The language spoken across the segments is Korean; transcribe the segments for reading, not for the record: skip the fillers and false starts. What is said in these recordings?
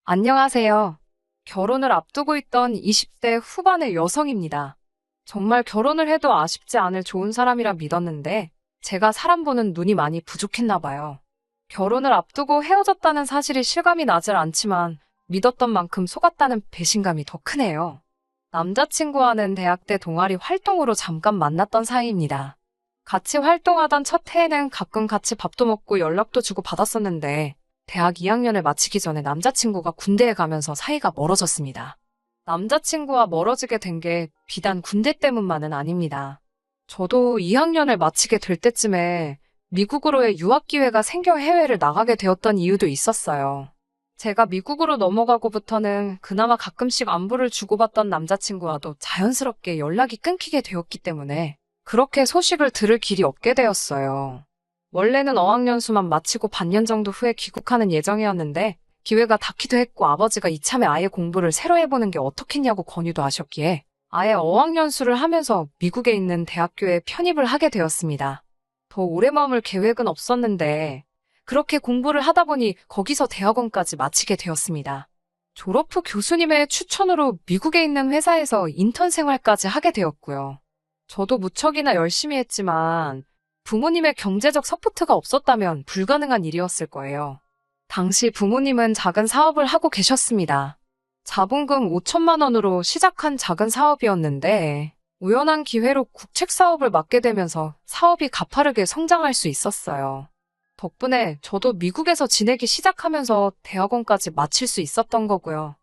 안녕하세요. 결혼을 앞두고 있던 20대 후반의 여성입니다. 정말 결혼을 해도 아쉽지 않을 좋은 사람이라 믿었는데 제가 사람 보는 눈이 많이 부족했나 봐요. 결혼을 앞두고 헤어졌다는 사실이 실감이 나질 않지만 믿었던 만큼 속았다는 배신감이 더 크네요. 남자친구와는 대학 때 동아리 활동으로 잠깐 만났던 사이입니다. 같이 활동하던 첫 해에는 가끔 같이 밥도 먹고 연락도 주고 받았었는데 대학 2학년을 마치기 전에 남자친구가 군대에 가면서 사이가 멀어졌습니다. 남자친구와 멀어지게 된 게 비단 군대 때문만은 아닙니다. 저도 2학년을 마치게 될 때쯤에 미국으로의 유학 기회가 생겨 해외를 나가게 되었던 이유도 있었어요. 제가 미국으로 넘어가고부터는 그나마 가끔씩 안부를 주고받던 남자친구와도 자연스럽게 연락이 끊기게 되었기 때문에 그렇게 소식을 들을 길이 없게 되었어요. 원래는 어학연수만 마치고 반년 정도 후에 귀국하는 예정이었는데 기회가 닿기도 했고 아버지가 이참에 아예 공부를 새로 해보는 게 어떻겠냐고 권유도 하셨기에 아예 어학연수를 하면서 미국에 있는 대학교에 편입을 하게 되었습니다. 더 오래 머물 계획은 없었는데 그렇게 공부를 하다 보니 거기서 대학원까지 마치게 되었습니다. 졸업 후 교수님의 추천으로 미국에 있는 회사에서 인턴 생활까지 하게 되었고요. 저도 무척이나 열심히 했지만 부모님의 경제적 서포트가 없었다면 불가능한 일이었을 거예요. 당시 부모님은 작은 사업을 하고 계셨습니다. 자본금 5천만 원으로 시작한 작은 사업이었는데 우연한 기회로 국책 사업을 맡게 되면서 사업이 가파르게 성장할 수 있었어요. 덕분에 저도 미국에서 지내기 시작하면서 대학원까지 마칠 수 있었던 거고요.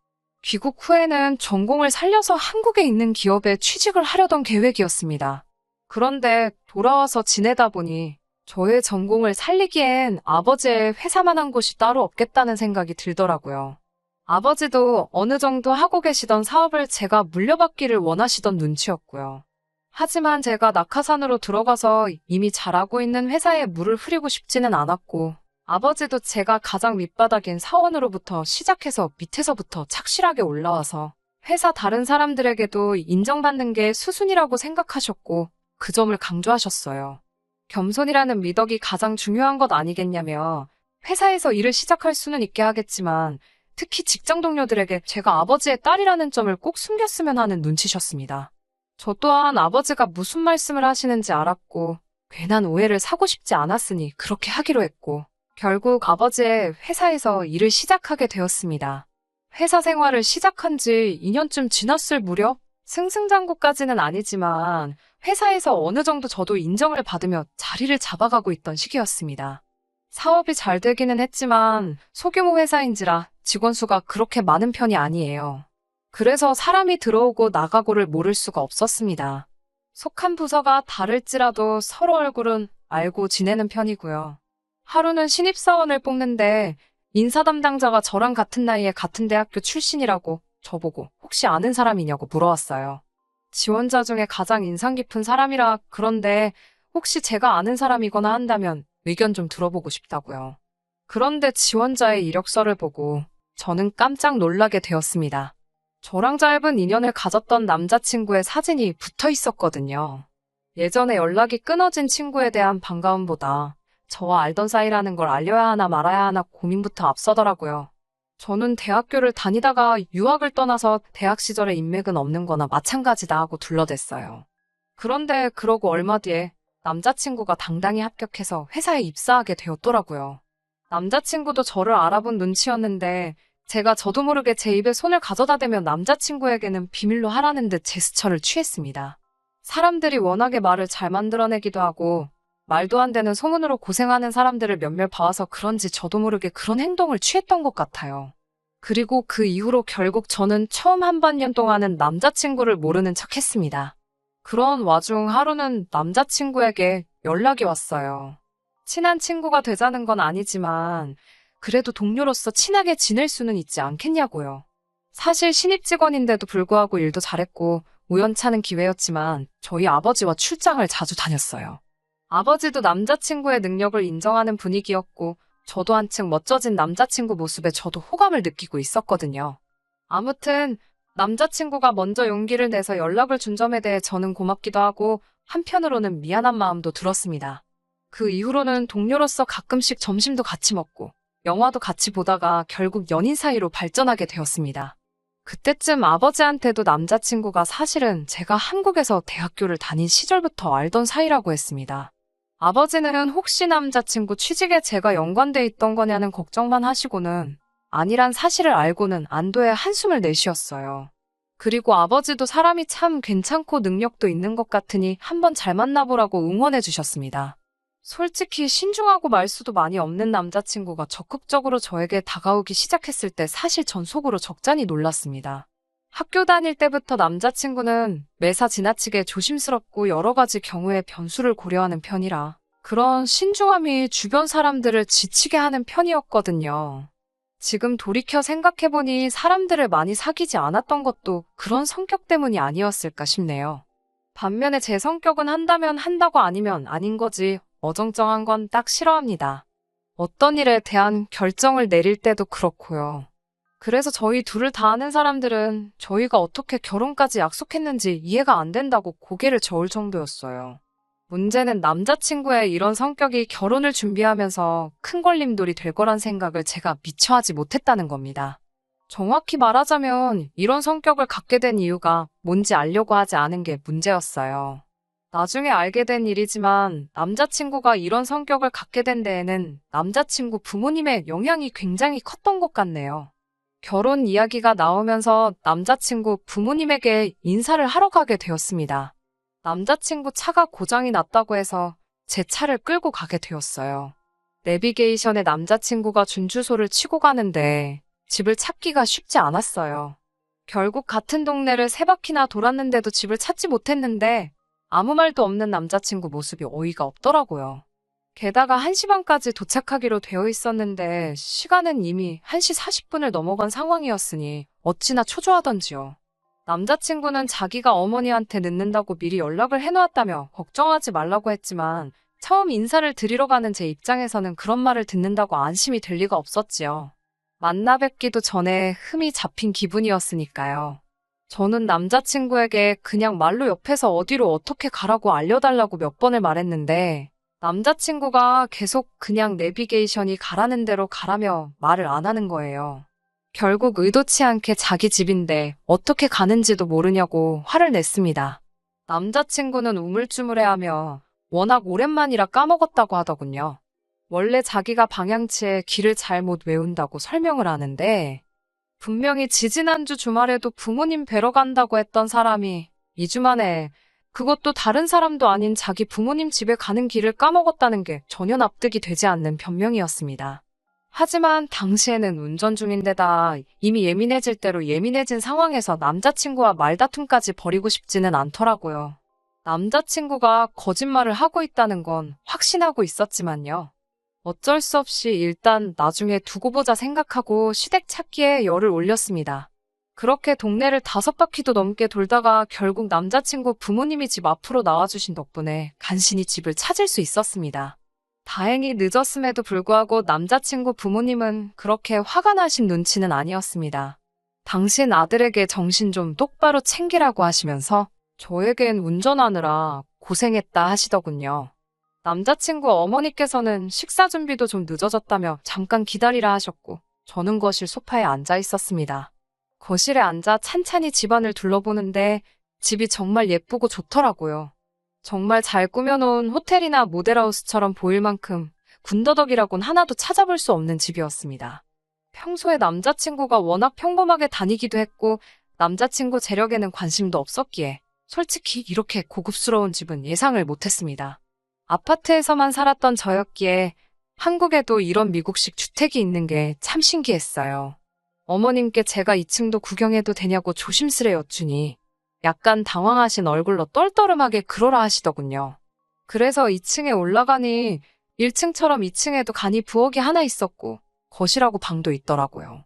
귀국 후에는 전공을 살려서 한국에 있는 기업에 취직을 하려던 계획이었습니다. 그런데 돌아와서 지내다 보니 저의 전공을 살리기엔 아버지의 회사만한 곳이 따로 없겠다는 생각이 들더라고요. 아버지도 어느 정도 하고 계시던 사업을 제가 물려받기를 원하시던 눈치였고요. 하지만 제가 낙하산으로 들어가서 이미 잘하고 있는 회사에 물을 흐리고 싶지는 않았고 아버지도 제가 가장 밑바닥인 사원으로부터 시작해서 밑에서부터 착실하게 올라와서 회사 다른 사람들에게도 인정받는 게 수순이라고 생각하셨고 그 점을 강조하셨어요. 겸손이라는 미덕이 가장 중요한 것 아니겠냐며 회사에서 일을 시작할 수는 있게 하겠지만 특히 직장 동료들에게 제가 아버지의 딸이라는 점을 꼭 숨겼으면 하는 눈치셨습니다. 저 또한 아버지가 무슨 말씀을 하시는지 알았고 괜한 오해를 사고 싶지 않았으니 그렇게 하기로 했고 결국 아버지의 회사에서 일을 시작하게 되었습니다. 회사 생활을 시작한 지 2년쯤 지났을 무렵 승승장구까지는 아니지만 회사에서 어느 정도 저도 인정을 받으며 자리를 잡아가고 있던 시기였습니다. 사업이 잘 되기는 했지만 소규모 회사인지라 직원 수가 그렇게 많은 편이 아니에요. 그래서 사람이 들어오고 나가고를 모를 수가 없었습니다. 속한 부서가 다를지라도 서로 얼굴은 알고 지내는 편이고요. 하루는 신입사원을 뽑는데 인사 담당자가 저랑 같은 나이에 같은 대학교 출신이라고 저보고 혹시 아는 사람이냐고 물어왔어요. 지원자 중에 가장 인상 깊은 사람이라 그런데 혹시 제가 아는 사람이거나 한다면 의견 좀 들어보고 싶다고요. 그런데 지원자의 이력서를 보고 저는 깜짝 놀라게 되었습니다. 저랑 짧은 인연을 가졌던 남자친구의 사진이 붙어 있었거든요. 예전에 연락이 끊어진 친구에 대한 반가움보다 저와 알던 사이라는 걸 알려야 하나 말아야 하나 고민부터 앞서더라고요. 저는 대학교를 다니다가 유학을 떠나서 대학 시절의 인맥은 없는 거나 마찬가지다 하고 둘러댔어요. 그런데 그러고 얼마 뒤에 남자친구가 당당히 합격해서 회사에 입사하게 되었더라고요. 남자친구도 저를 알아본 눈치였는데 제가 저도 모르게 제 입에 손을 가져다 대며 남자친구에게는 비밀로 하라는 듯 제스처를 취했습니다. 사람들이 워낙에 말을 잘 만들어내기도 하고 말도 안 되는 소문으로 고생하는 사람들을 몇몇 봐와서 그런지 저도 모르게 그런 행동을 취했던 것 같아요. 그리고 그 이후로 결국 저는 처음 한 반년 동안은 남자친구를 모르는 척 했습니다. 그런 와중 하루는 남자친구에게 연락이 왔어요. 친한 친구가 되자는 건 아니지만 그래도 동료로서 친하게 지낼 수는 있지 않겠냐고요. 사실 신입 직원인데도 불구하고 일도 잘했고 우연찮은 기회였지만 저희 아버지와 출장을 자주 다녔어요. 아버지도 남자친구의 능력을 인정하는 분위기였고 저도 한층 멋져진 남자친구 모습에 저도 호감을 느끼고 있었거든요. 아무튼 남자친구가 먼저 용기를 내서 연락을 준 점에 대해 저는 고맙기도 하고 한편으로는 미안한 마음도 들었습니다. 그 이후로는 동료로서 가끔씩 점심도 같이 먹고 영화도 같이 보다가 결국 연인 사이로 발전하게 되었습니다. 그때쯤 아버지한테도 남자친구가 사실은 제가 한국에서 대학교를 다닌 시절부터 알던 사이라고 했습니다. 아버지는 혹시 남자친구 취직에 제가 연관돼 있던 거냐는 걱정만 하시고는 아니란 사실을 알고는 안도의 한숨을 내쉬었어요. 그리고 아버지도 사람이 참 괜찮고 능력도 있는 것 같으니 한번 잘 만나보라고 응원해 주셨습니다. 솔직히 신중하고 말수도 많이 없는 남자친구가 적극적으로 저에게 다가오기 시작했을 때 사실 전 속으로 적잖이 놀랐습니다. 학교 다닐 때부터 남자친구는 매사 지나치게 조심스럽고 여러 가지 경우의 변수를 고려하는 편이라 그런 신중함이 주변 사람들을 지치게 하는 편이었거든요. 지금 돌이켜 생각해보니 사람들을 많이 사귀지 않았던 것도 그런 성격 때문이 아니었을까 싶네요. 반면에 제 성격은 한다면 한다고 아니면 아닌 거지 어정쩡한 건 딱 싫어합니다. 어떤 일에 대한 결정을 내릴 때도 그렇고요. 그래서 저희 둘을 다 아는 사람들은 저희가 어떻게 결혼까지 약속했는지 이해가 안 된다고 고개를 저을 정도였어요. 문제는 남자친구의 이런 성격이 결혼을 준비하면서 큰 걸림돌이 될 거란 생각을 제가 미처 하지 못했다는 겁니다. 정확히 말하자면 이런 성격을 갖게 된 이유가 뭔지 알려고 하지 않은 게 문제였어요. 나중에 알게 된 일이지만 남자친구가 이런 성격을 갖게 된 데에는 남자친구 부모님의 영향이 굉장히 컸던 것 같네요. 결혼 이야기가 나오면서 남자친구 부모님에게 인사를 하러 가게 되었습니다. 남자친구 차가 고장이 났다고 해서 제 차를 끌고 가게 되었어요. 내비게이션에 남자친구가 준 주소를 치고 가는데 집을 찾기가 쉽지 않았어요. 결국 같은 동네를 3바퀴나 돌았는데도 집을 찾지 못했는데 아무 말도 없는 남자친구 모습이 어이가 없더라고요. 게다가 1시 반까지 도착하기로 되어 있었는데 시간은 이미 1시 40분을 넘어간 상황이었으니 어찌나 초조하던지요. 남자친구는 자기가 어머니한테 늦는다고 미리 연락을 해놓았다며 걱정하지 말라고 했지만 처음 인사를 드리러 가는 제 입장에서는 그런 말을 듣는다고 안심이 될 리가 없었지요. 만나 뵙기도 전에 흠이 잡힌 기분이었으니까요. 저는 남자친구에게 그냥 말로 옆에서 어디로 어떻게 가라고 알려달라고 몇 번을 말했는데 남자친구가 계속 그냥 내비게이션이 가라는 대로 가라며 말을 안 하는 거예요. 결국 의도치 않게 자기 집인데 어떻게 가는지도 모르냐고 화를 냈습니다. 남자친구는 우물쭈물해하며 워낙 오랜만이라 까먹었다고 하더군요. 원래 자기가 방향치에 길을 잘못 외운다고 설명을 하는데 분명히 지지난주 주말에도 부모님 뵈러 간다고 했던 사람이 2주 만에 그것도 다른 사람도 아닌 자기 부모님 집에 가는 길을 까먹었다는 게 전혀 납득이 되지 않는 변명이었습니다. 하지만 당시에는 운전 중인데다 이미 예민해질 대로 예민해진 상황에서 남자친구와 말다툼까지 벌이고 싶지는 않더라고요. 남자친구가 거짓말을 하고 있다는 건 확신하고 있었지만요. 어쩔 수 없이 일단 나중에 두고 보자 생각하고 시댁 찾기에 열을 올렸습니다. 그렇게 동네를 5바퀴도 넘게 돌다가 결국 남자친구 부모님이 집 앞으로 나와주신 덕분에 간신히 집을 찾을 수 있었습니다. 다행히 늦었음에도 불구하고 남자친구 부모님은 그렇게 화가 나신 눈치는 아니었습니다. 당신 아들에게 정신 좀 똑바로 챙기라고 하시면서 저에겐 운전하느라 고생했다 하시더군요. 남자친구 어머니께서는 식사 준비도 좀 늦어졌다며 잠깐 기다리라 하셨고 저는 거실 소파에 앉아 있었습니다. 거실에 앉아 찬찬히 집안을 둘러보는데 집이 정말 예쁘고 좋더라고요. 정말 잘 꾸며놓은 호텔이나 모델하우스처럼 보일 만큼 군더더기라곤 하나도 찾아볼 수 없는 집이었습니다. 평소에 남자친구가 워낙 평범하게 다니기도 했고 남자친구 재력에는 관심도 없었기에 솔직히 이렇게 고급스러운 집은 예상을 못했습니다. 아파트에서만 살았던 저였기에 한국에도 이런 미국식 주택이 있는 게 참 신기했어요. 어머님께 제가 2층도 구경해도 되냐고 조심스레 여쭈니 약간 당황하신 얼굴로 떨떠름하게 그러라 하시더군요. 그래서 2층에 올라가니 1층처럼 2층에도 간이 부엌이 하나 있었고 거실하고 방도 있더라고요.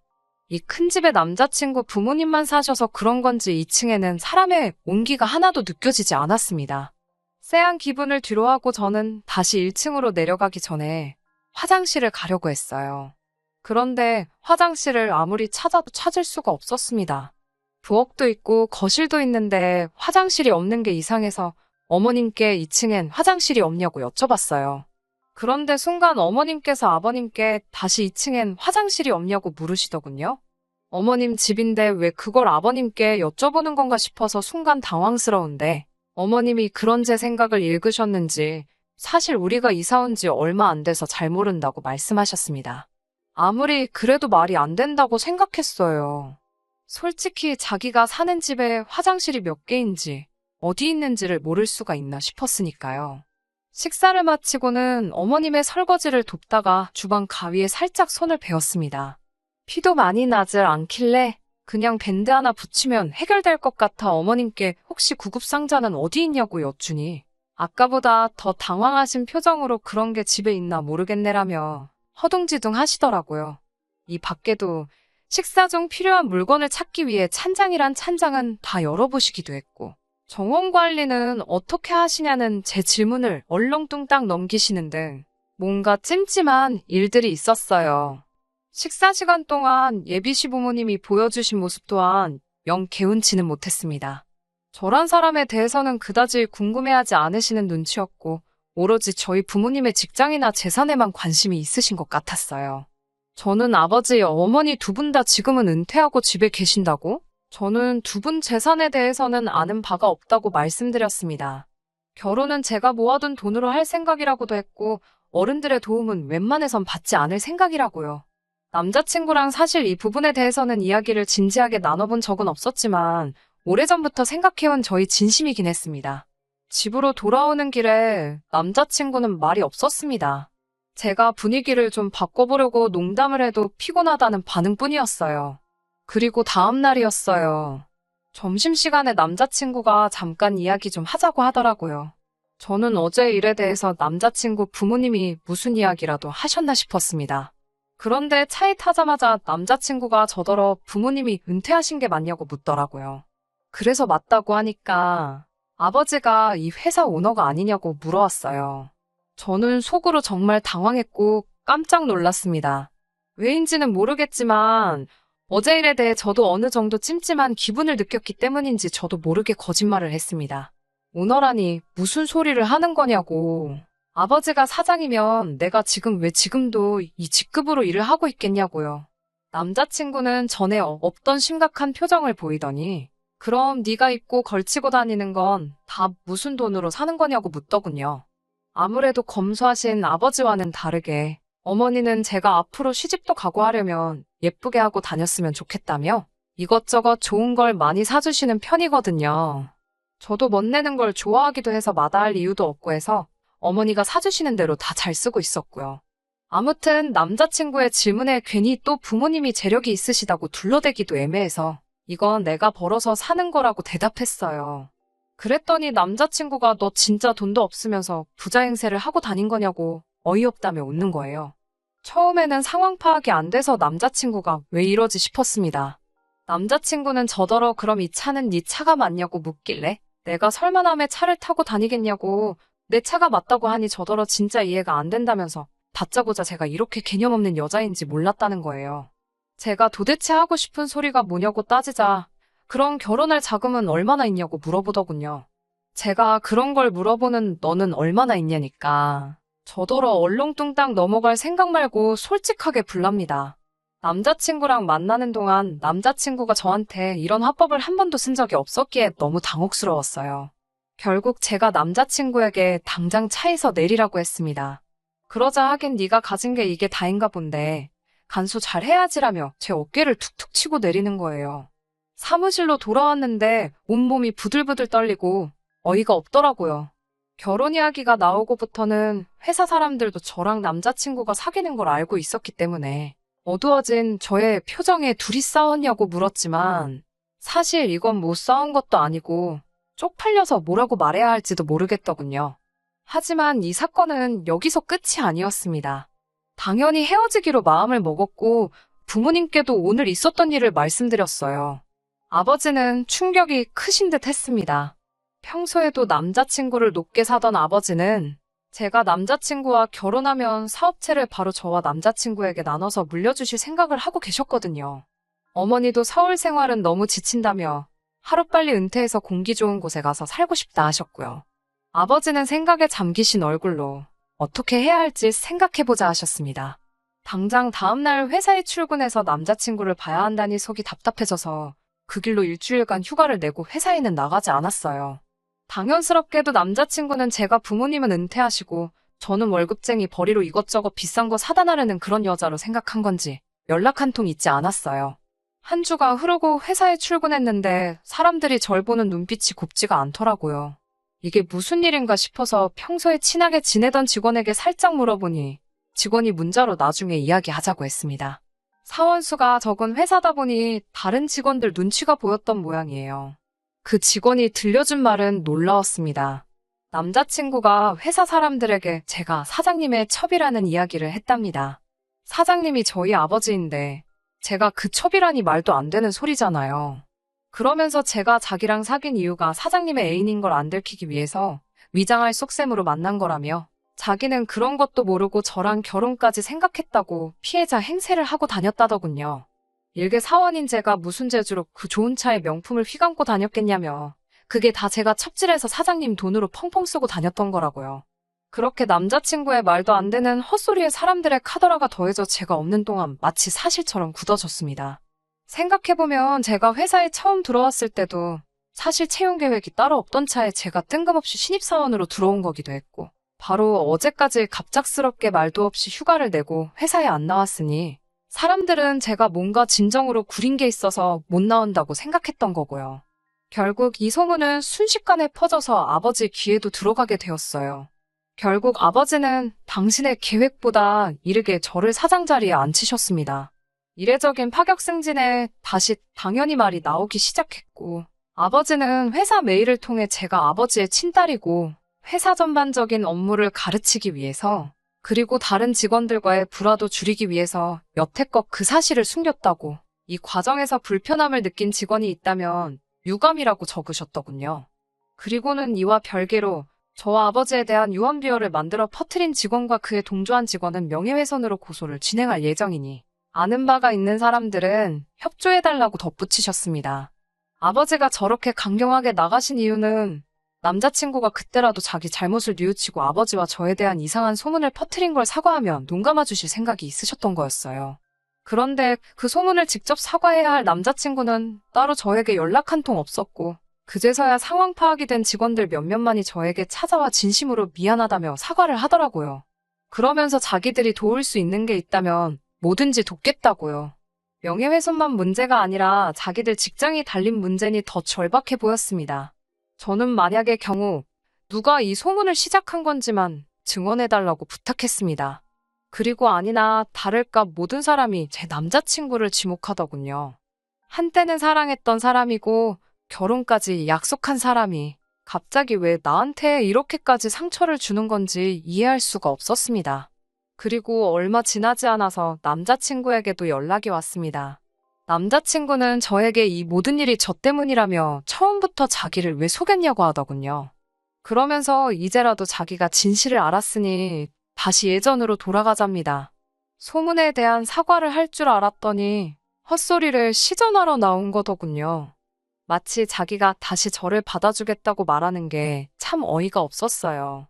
이 큰 집에 남자친구 부모님만 사셔서 그런 건지 2층에는 사람의 온기가 하나도 느껴지지 않았습니다. 쎄한 기분을 뒤로하고 저는 다시 1층으로 내려가기 전에 화장실을 가려고 했어요. 그런데 화장실을 아무리 찾아도 찾을 수가 없었습니다. 부엌도 있고 거실도 있는데 화장실이 없는 게 이상해서 어머님께 2층엔 화장실이 없냐고 여쭤봤어요. 그런데 순간 어머님께서 아버님께 다시 2층엔 화장실이 없냐고 물으시더군요. 어머님 집인데 왜 그걸 아버님께 여쭤보는 건가 싶어서 순간 당황스러운데 어머님이 그런 제 생각을 읽으셨는지 사실 우리가 이사 온 지 얼마 안 돼서 잘 모른다고 말씀하셨습니다. 아무리 그래도 말이 안 된다고 생각했어요. 솔직히 자기가 사는 집에 화장실이 몇 개인지 어디 있는지를 모를 수가 있나 싶었으니까요. 식사를 마치고는 어머님의 설거지를 돕다가 주방 가위에 살짝 손을 베었습니다. 피도 많이 나질 않길래 그냥 밴드 하나 붙이면 해결될 것 같아 어머님께 혹시 구급상자는 어디 있냐고 여쭈니 아까보다 더 당황하신 표정으로 그런 게 집에 있나 모르겠네라며 허둥지둥 하시더라고요. 이 밖에도 식사 중 필요한 물건을 찾기 위해 찬장이란 찬장은 다 열어보시기도 했고 정원관리는 어떻게 하시냐는 제 질문을 얼렁뚱땅 넘기시는 등 뭔가 찜찜한 일들이 있었어요. 식사 시간 동안 예비 시부모님이 보여주신 모습 또한 영 개운치는 못했습니다. 저란 사람에 대해서는 그다지 궁금해하지 않으시는 눈치였고 오로지 저희 부모님의 직장이나 재산에만 관심이 있으신 것 같았어요. 저는 아버지, 어머니 두 분 다 지금은 은퇴하고 집에 계신다고? 저는 두 분 재산에 대해서는 아는 바가 없다고 말씀드렸습니다. 결혼은 제가 모아둔 돈으로 할 생각이라고도 했고 어른들의 도움은 웬만해선 받지 않을 생각이라고요. 남자친구랑 사실 이 부분에 대해서는 이야기를 진지하게 나눠본 적은 없었지만 오래전부터 생각해온 저희 진심이긴 했습니다. 집으로 돌아오는 길에 남자친구는 말이 없었습니다. 제가 분위기를 좀 바꿔보려고 농담을 해도 피곤하다는 반응뿐이었어요. 그리고 다음 날이었어요. 점심시간에 남자친구가 잠깐 이야기 좀 하자고 하더라고요. 저는 어제 일에 대해서 남자친구 부모님이 무슨 이야기라도 하셨나 싶었습니다. 그런데 차에 타자마자 남자친구가 저더러 부모님이 은퇴하신 게 맞냐고 묻더라고요. 그래서 맞다고 하니까 아버지가 이 회사 오너가 아니냐고 물어왔어요. 저는 속으로 정말 당황했고 깜짝 놀랐습니다. 왜인지는 모르겠지만 어제 일에 대해 저도 어느 정도 찜찜한 기분을 느꼈기 때문인지 저도 모르게 거짓말을 했습니다. 오너라니 무슨 소리를 하는 거냐고. 아버지가 사장이면 내가 지금 왜 지금도 이 직급으로 일을 하고 있겠냐고요. 남자친구는 전에 없던 심각한 표정을 보이더니 그럼 네가 입고 걸치고 다니는 건 다 무슨 돈으로 사는 거냐고 묻더군요. 아무래도 검소하신 아버지와는 다르게 어머니는 제가 앞으로 시집도 가고 하려면 예쁘게 하고 다녔으면 좋겠다며 이것저것 좋은 걸 많이 사주시는 편이거든요. 저도 멋내는 걸 좋아하기도 해서 마다할 이유도 없고 해서 어머니가 사주시는 대로 다 잘 쓰고 있었고요. 아무튼 남자친구의 질문에 괜히 또 부모님이 재력이 있으시다고 둘러대기도 애매해서 이건 내가 벌어서 사는 거라고 대답했어요. 그랬더니 남자친구가 너 진짜 돈도 없으면서 부자 행세를 하고 다닌 거냐고 어이없다며 웃는 거예요. 처음에는 상황 파악이 안 돼서 남자친구가 왜 이러지 싶었습니다. 남자친구는 저더러 그럼 이 차는 네 차가 맞냐고 묻길래 내가 설마 남의 차를 타고 다니겠냐고 내 차가 맞다고 하니 저더러 진짜 이해가 안 된다면서 다짜고짜 제가 이렇게 개념 없는 여자인지 몰랐다는 거예요. 제가 도대체 하고 싶은 소리가 뭐냐고 따지자 그럼 결혼할 자금은 얼마나 있냐고 물어보더군요. 제가 그런 걸 물어보는 너는 얼마나 있냐니까 저더러 얼렁뚱땅 넘어갈 생각 말고 솔직하게 불랍니다. 남자친구랑 만나는 동안 남자친구가 저한테 이런 화법을 한 번도 쓴 적이 없었기에 너무 당혹스러웠어요. 결국 제가 남자친구에게 당장 차에서 내리라고 했습니다. 그러자 하긴 네가 가진 게 이게 다인가 본데 간수 잘 해야지라며 제 어깨를 툭툭 치고 내리는 거예요. 사무실로 돌아왔는데 온몸이 부들부들 떨리고 어이가 없더라고요. 결혼 이야기가 나오고부터는 회사 사람들도 저랑 남자친구가 사귀는 걸 알고 있었기 때문에 어두워진 저의 표정에 둘이 싸웠냐고 물었지만 사실 이건 못 싸운 것도 아니고 쪽팔려서 뭐라고 말해야 할지도 모르겠더군요. 하지만 이 사건은 여기서 끝이 아니었습니다. 당연히 헤어지기로 마음을 먹었고 부모님께도 오늘 있었던 일을 말씀드렸어요. 아버지는 충격이 크신 듯 했습니다. 평소에도 남자친구를 높게 사던 아버지는 제가 남자친구와 결혼하면 사업체를 바로 저와 남자친구에게 나눠서 물려주실 생각을 하고 계셨거든요. 어머니도 서울 생활은 너무 지친다며 하루빨리 은퇴해서 공기 좋은 곳에 가서 살고 싶다 하셨고요. 아버지는 생각에 잠기신 얼굴로 어떻게 해야 할지 생각해보자 하셨습니다. 당장 다음날 회사에 출근해서 남자친구를 봐야 한다니 속이 답답해져서 그 길로 일주일간 휴가를 내고 회사에는 나가지 않았어요. 당연스럽게도 남자친구는 제가 부모님은 은퇴하시고 저는 월급쟁이 벌이로 이것저것 비싼 거 사다 나르는 그런 여자로 생각한 건지 연락 한 통 있지 않았어요. 한 주가 흐르고 회사에 출근했는데 사람들이 절 보는 눈빛이 곱지가 않더라고요. 이게 무슨 일인가 싶어서 평소에 친하게 지내던 직원에게 살짝 물어보니 직원이 문자로 나중에 이야기하자고 했습니다. 사원수가 적은 회사다 보니 다른 직원들 눈치가 보였던 모양이에요. 그 직원이 들려준 말은 놀라웠습니다. 남자친구가 회사 사람들에게 제가 사장님의 첩이라는 이야기를 했답니다. 사장님이 저희 아버지인데 제가 그 첩이라니 말도 안 되는 소리잖아요. 그러면서 제가 자기랑 사귄 이유가 사장님의 애인인 걸 안 들키기 위해서 위장할 속셈으로 만난 거라며 자기는 그런 것도 모르고 저랑 결혼까지 생각했다고 피해자 행세를 하고 다녔다더군요. 일개 사원인 제가 무슨 재주로 그 좋은 차에 명품을 휘감고 다녔겠냐며 그게 다 제가 첩질해서 사장님 돈으로 펑펑 쓰고 다녔던 거라고요. 그렇게 남자친구의 말도 안 되는 헛소리에 사람들의 카더라가 더해져 제가 없는 동안 마치 사실처럼 굳어졌습니다. 생각해보면 제가 회사에 처음 들어왔을 때도 사실 채용 계획이 따로 없던 차에 제가 뜬금없이 신입사원으로 들어온 거기도 했고 바로 어제까지 갑작스럽게 말도 없이 휴가를 내고 회사에 안 나왔으니 사람들은 제가 뭔가 진정으로 구린 게 있어서 못 나온다고 생각했던 거고요. 결국 이 소문은 순식간에 퍼져서 아버지 귀에도 들어가게 되었어요. 결국 아버지는 당신의 계획보다 이르게 저를 사장 자리에 앉히셨습니다. 이례적인 파격승진에 다시 당연히 말이 나오기 시작했고 아버지는 회사 메일을 통해 제가 아버지의 친딸이고 회사 전반적인 업무를 가르치기 위해서 그리고 다른 직원들과의 불화도 줄이기 위해서 여태껏 그 사실을 숨겼다고 이 과정에서 불편함을 느낀 직원이 있다면 유감이라고 적으셨더군요. 그리고는 이와 별개로 저와 아버지에 대한 유언비어를 만들어 퍼뜨린 직원과 그에 동조한 직원은 명예훼손으로 고소를 진행할 예정이니 아는 바가 있는 사람들은 협조해달라고 덧붙이셨습니다. 아버지가 저렇게 강경하게 나가신 이유는 남자친구가 그때라도 자기 잘못을 뉘우치고 아버지와 저에 대한 이상한 소문을 퍼뜨린 걸 사과하면 눈 감아주실 생각이 있으셨던 거였어요. 그런데 그 소문을 직접 사과해야 할 남자친구는 따로 저에게 연락 한 통 없었고 그제서야 상황 파악이 된 직원들 몇몇만이 저에게 찾아와 진심으로 미안하다며 사과를 하더라고요. 그러면서 자기들이 도울 수 있는 게 있다면 뭐든지 돕겠다고요. 명예훼손만 문제가 아니라 자기들 직장이 달린 문제니 더 절박해 보였습니다. 저는 만약의 경우 누가 이 소문을 시작한 건지만 증언해달라고 부탁했습니다. 그리고 아니나 다를까 모든 사람이 제 남자친구를 지목하더군요. 한때는 사랑했던 사람이고 결혼까지 약속한 사람이 갑자기 왜 나한테 이렇게까지 상처를 주는 건지 이해할 수가 없었습니다. 그리고 얼마 지나지 않아서 남자친구에게도 연락이 왔습니다. 남자친구는 저에게 이 모든 일이 저 때문이라며 처음부터 자기를 왜 속였냐고 하더군요. 그러면서 이제라도 자기가 진실을 알았으니 다시 예전으로 돌아가잡니다. 소문에 대한 사과를 할 줄 알았더니 헛소리를 시전하러 나온 거더군요. 마치 자기가 다시 저를 받아주겠다고 말하는 게 참 어이가 없었어요.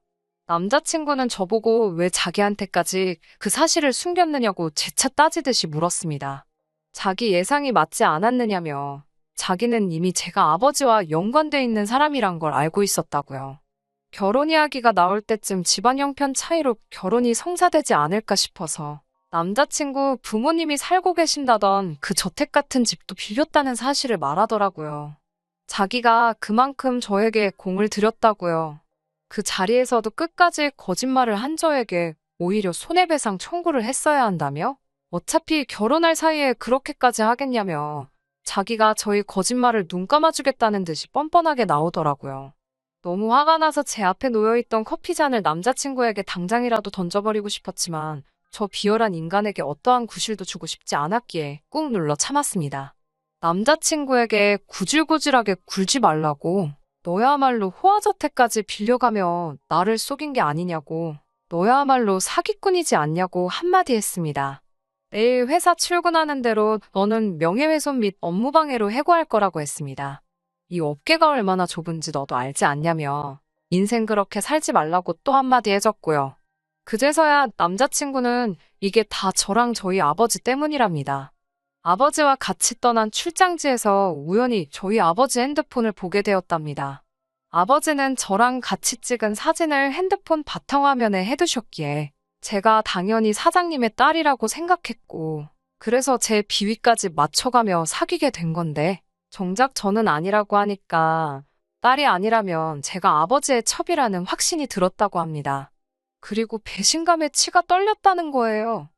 남자친구는 저보고 왜 자기한테까지 그 사실을 숨겼느냐고 재차 따지듯이 물었습니다. 자기 예상이 맞지 않았느냐며 자기는 이미 제가 아버지와 연관돼 있는 사람이란 걸 알고 있었다고요. 결혼 이야기가 나올 때쯤 집안 형편 차이로 결혼이 성사되지 않을까 싶어서 남자친구 부모님이 살고 계신다던 그 저택 같은 집도 빌렸다는 사실을 말하더라고요. 자기가 그만큼 저에게 공을 들였다고요. 그 자리에서도 끝까지 거짓말을 한 저에게 오히려 손해배상 청구를 했어야 한다며? 어차피 결혼할 사이에 그렇게까지 하겠냐며 자기가 저희 거짓말을 눈 감아주겠다는 듯이 뻔뻔하게 나오더라고요. 너무 화가 나서 제 앞에 놓여있던 커피잔을 남자친구에게 당장이라도 던져버리고 싶었지만 저 비열한 인간에게 어떠한 구실도 주고 싶지 않았기에 꾹 눌러 참았습니다. 남자친구에게 구질구질하게 굴지 말라고 너야말로 호화저택까지 빌려가며 나를 속인 게 아니냐고 너야말로 사기꾼이지 않냐고 한마디 했습니다. 내일 회사 출근하는 대로 너는 명예훼손 및 업무방해로 해고할 거라고 했습니다. 이 업계가 얼마나 좁은지 너도 알지 않냐며 인생 그렇게 살지 말라고 또 한마디 해줬고요. 그제서야 남자친구는 이게 다 저랑 저희 아버지 때문이랍니다. 아버지와 같이 떠난 출장지에서 우연히 저희 아버지 핸드폰을 보게 되었답니다. 아버지는 저랑 같이 찍은 사진을 핸드폰 바탕화면에 해두셨기에 제가 당연히 사장님의 딸이라고 생각했고, 그래서 제 비위까지 맞춰가며 사귀게 된 건데, 정작 저는 아니라고 하니까 딸이 아니라면 제가 아버지의 첩이라는 확신이 들었다고 합니다. 그리고 배신감에 치가 떨렸다는 거예요.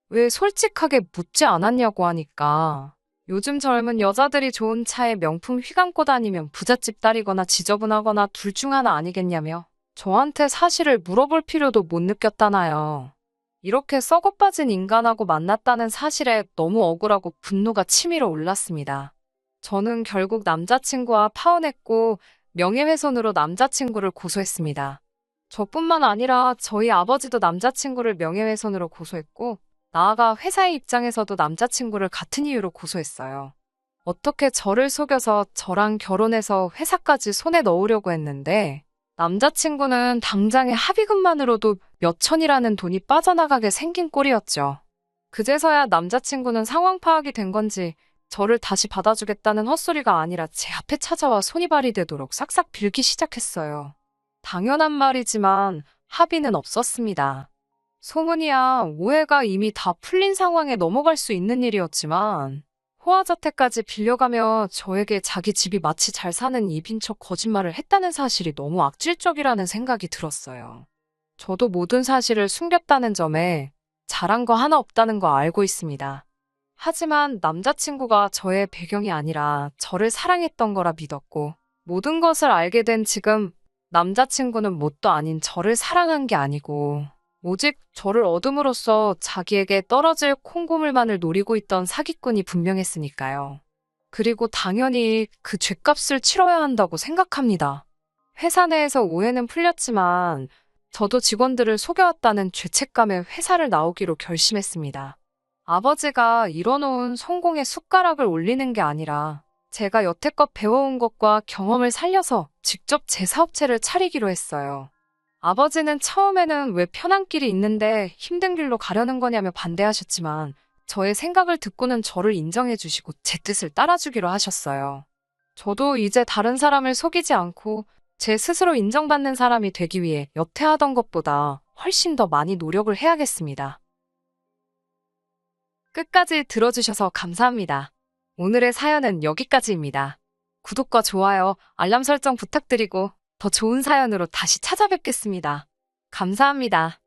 왜 솔직하게 묻지 않았냐고 하니까 요즘 젊은 여자들이 좋은 차에 명품 휘 감고 다니면 부잣집 딸이거나 지저분하거나 둘 중 하나 아니겠냐며 저한테 사실을 물어볼 필요도 못 느꼈다나요. 이렇게 썩어빠진 인간하고 만났다는 사실에 너무 억울하고 분노가 치밀어 올랐습니다. 저는 결국 남자친구와 파혼했고 명예훼손으로 남자친구를 고소했습니다. 저뿐만 아니라 저희 아버지도 남자친구를 명예훼손으로 고소했고, 나아가 회사의 입장에서도 남자친구를 같은 이유로 고소했어요. 어떻게 저를 속여서 저랑 결혼해서 회사까지 손에 넣으려고 했는데, 남자친구는 당장의 합의금만으로도 몇 천이라는 돈이 빠져나가게 생긴 꼴이었죠. 그제서야 남자친구는 상황 파악이 된 건지 저를 다시 받아주겠다는 헛소리가 아니라 제 앞에 찾아와 손이 발이 되도록 싹싹 빌기 시작했어요. 당연한 말이지만 합의는 없었습니다. 소문이야 오해가 이미 다 풀린 상황에 넘어갈 수 있는 일이었지만 호화자택까지 빌려가며 저에게 자기 집이 마치 잘 사는 입인 척 거짓말을 했다는 사실이 너무 악질적이라는 생각이 들었어요. 저도 모든 사실을 숨겼다는 점에 잘한 거 하나 없다는 거 알고 있습니다. 하지만 남자친구가 저의 배경이 아니라 저를 사랑했던 거라 믿었고 모든 것을 알게 된 지금 남자친구는 뭣도 아닌 저를 사랑한 게 아니고 오직 저를 얻음으로써 자기에게 떨어질 콩고물만을 노리고 있던 사기꾼이 분명했으니까요. 그리고 당연히 그 죗값을 치러야 한다고 생각합니다. 회사 내에서 오해는 풀렸지만 저도 직원들을 속여왔다는 죄책감에 회사를 나오기로 결심했습니다. 아버지가 이뤄놓은 성공의 숟가락을 올리는 게 아니라 제가 여태껏 배워온 것과 경험을 살려서 직접 제 사업체를 차리기로 했어요. 아버지는 처음에는 왜 편한 길이 있는데 힘든 길로 가려는 거냐며 반대하셨지만 저의 생각을 듣고는 저를 인정해 주시고 제 뜻을 따라주기로 하셨어요. 저도 이제 다른 사람을 속이지 않고 제 스스로 인정받는 사람이 되기 위해 여태 하던 것보다 훨씬 더 많이 노력을 해야겠습니다. 끝까지 들어주셔서 감사합니다. 오늘의 사연은 여기까지입니다. 구독과 좋아요, 알람 설정 부탁드리고 더 좋은 사연으로 다시 찾아뵙겠습니다. 감사합니다.